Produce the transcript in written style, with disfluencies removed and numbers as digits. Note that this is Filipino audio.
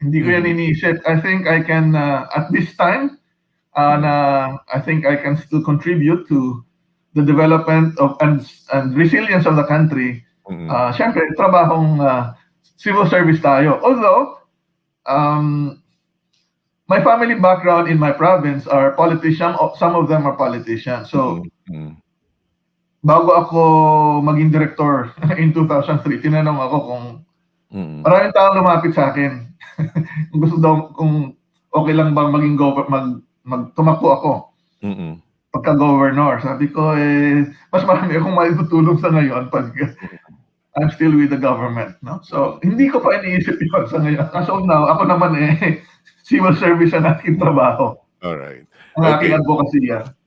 Hindi ko yan iniisip. I think I can, at this time, I think I can still contribute to the development of and resilience of the country. Siyempre, trabahong civil service tayo. Although, my family background in my province are politicians. Some of them are politicians. So, bago ako maging director in 2003, tinanong ako kung maraming tao lumapit sa akin. Kung gusto daw, kung okay lang bang maging tumakbo ako. Pagka-governor. Sabi ko, mas marami akong maitutulong sa ngayon pag I'm still with the government. No? So, hindi ko pa iniisip yun sa ngayon. As of now, ako naman civil service ang aking trabaho. Alright. Ang aking advokasya.